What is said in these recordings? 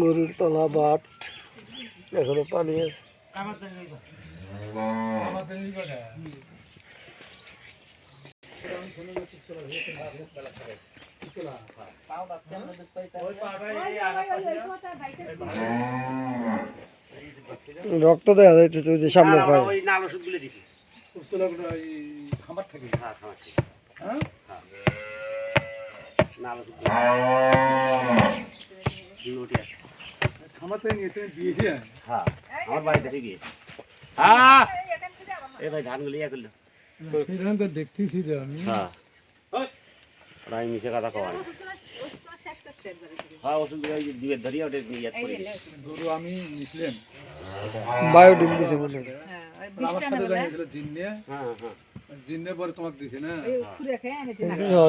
গরুর তলা বাট এখনো পানি আছে। রক্ত দেখা যাইতেছে ওই যে সামনে পায়। দেখতেছি মিশে কথা কওয়া গরু আমি নিছিলাম বায়োডিন দিছে বলে জিন্নে পরে তোমাকে দিছে না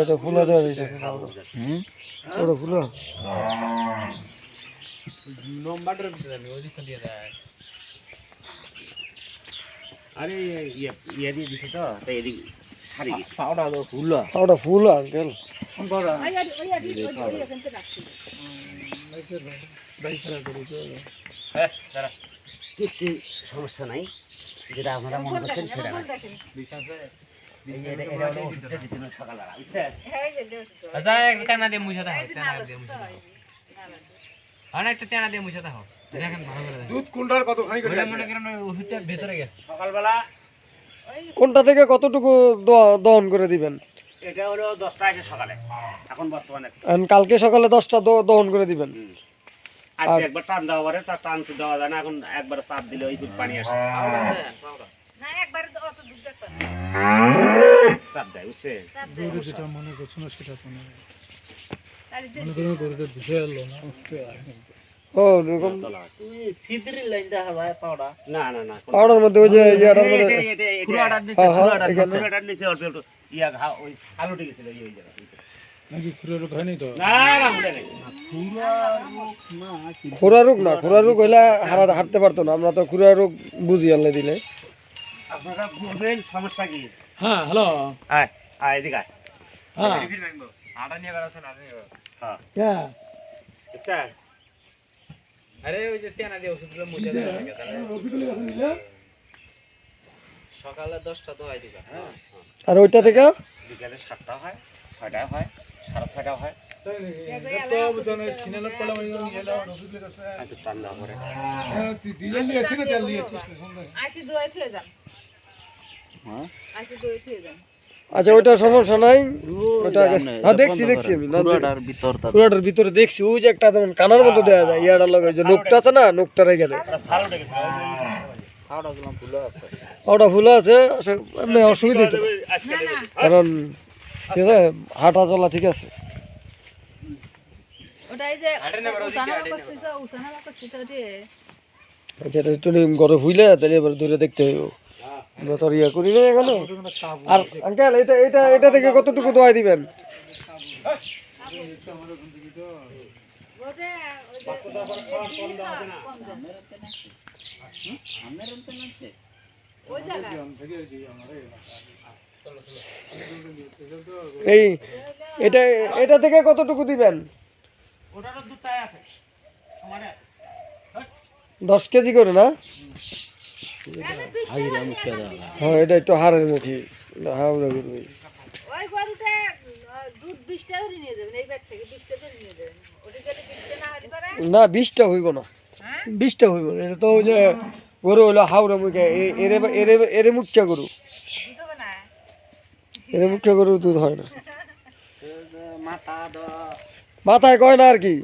ওটা ফুলা দেওয়া দিছে ওটা ফুলা নম্বরটার ভিতরে আমি ওই দিকে দিয়ে দেয়। আরে ইয়ে দিয়ে দিছে তো তাই এদিক ছাড়ি গেছে পাউডার ফুল আঙ্কেল সমস্যা নাই যেটা আপনারা মনে করছেন সেটা কোনটা থেকে কতটুকু দহন করে দিবেন? এটা হলো 10টা আছে সকালে, এখন বর্তমানে কালকে সকালে 10টা দহন করে দিবেন। আর একবার টান দেওয়া পারে, তার টান দেওয়া যায় না, এখন একবার চাপ দিলে ওই দুধ পানি আসে না, একবার অত দুধ দেখতে চাপ দেয় বুঝছে। গরু যেটা মনে করছো না সেটা মনে করুন গরুটা ধুয়ে এলো না ও এরকম সিদ্রির লাইন দেখা যায় পাউডার না না না পাউডার মধ্যে ওই যে ইয়াটার মধ্যে পুরাটার নিচে পুরাটার নিচে অল্প অল্প ইয়া ঘা ওই আলুটি গেছিল এই জায়গা নাকি খুরা রোগ হয়নি তো না না খুরা নেই খুরা রোগ না খুরা রোগ হইলা হাঁটতে পারতো না, আমরা তো খুরা রোগ বুঝি আল্লাহ দিলে। আপনারা বুঝবেন সমস্যা কি? হ্যাঁ হ্যালো আয় আয় এদিকে আয় হ্যাঁ রিভিউ মাইমবো আটা নিয়ে বেরাছেন আপনি হ্যাঁ কে আচ্ছা আরে ওই যে তেনা দিয়ে ওষুধগুলো মুছে দেওয়া লাগে তাহলে সকালে 10টা দোয়াই দিবা। হ্যাঁ আর ওইটা থেকে বিকালে 7টা হয় 6টা হয় 6:30টা হয় তাই নাকি তো বুঝনে সিনালত পড়া মানে নিয়ে দাও ওষুধগুলো কাছে এত ঠান্ডা করে হ্যাঁ তুই ডিজেল নিয়ে আসিস না তেল নিয়ে আসিস আসি দোয়াই থেকে যান হ্যাঁ আসি দোয়াই থেকে যান। আচ্ছা ওইটা সমস্যা নাই ওটা হ্যাঁ দেখছি আমি পুরাটার ভিতরে দেখছি ওই যে একটা যেমন কানার মতো দেওয়া যায় ইয়াটা লাগে যে নোকটা আছে না নোকটার এখানে ওটা ফুলা আছে এমনি অসুবিধা তো কারণ ঠিক আছে হাঁটা চলা ঠিক আছে। আচ্ছা একটু ঘরে ফুইলে তাহলে এবার দূরে দেখতে হইব তোর ইয়া করি না এখানে। আর আঙ্কেল এটা এটা এটা থেকে কতটুকু দোয়াই দিবেন? এই এটা এটা থেকে কতটুকু দিবেন? 10 কেজি করে না? হ্যাঁ এটা একটু হাড়ের মুখি হাওড়া গরু ওই গরুটা দুধ 20টা ধরে নিয়ে যাবেন এই ব্যাগ থেকে 20টা ধরে নিয়ে যাবেন ওটা গেলে 20টা না হতে পারে না 20টা হইব না হ্যাঁ 20টা হইব এটা তো ওই যে গরু হলো হাওড়া মুখে এরে এরে এরে মুখ্যা গরু দুধ হবে না এরে মুখ্যা গরু দুধ হয় না মাথা মাথায় কয় না আর কি।